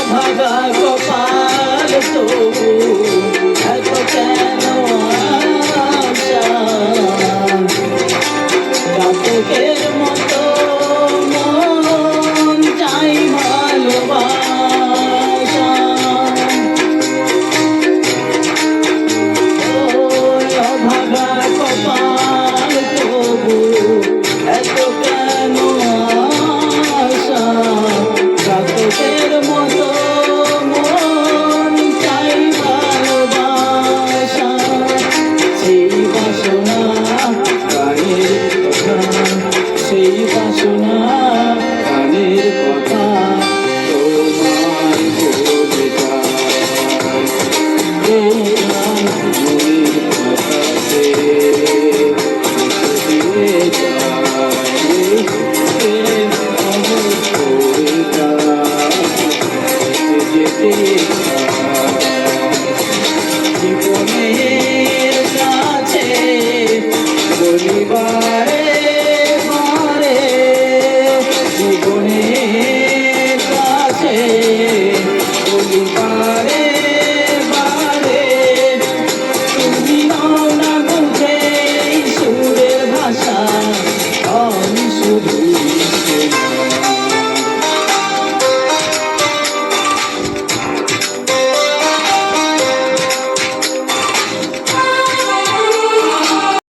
ভাগা কপাল তবু এত কেন আশা চাতকের মতো মন চাই ভালোবাসা ও ভাগা কপাল তবু এত কেন আশা চাতকের মতো মন চাই ভালোবাসা সেই বাসনা গানের কথা সেই বাসনা গানের কথা তোমায় বলে যায় এই গান মনের কথাতে দিয়ে যায় প্রেম অমর করে যেতে জীবনের কাছে বলিবার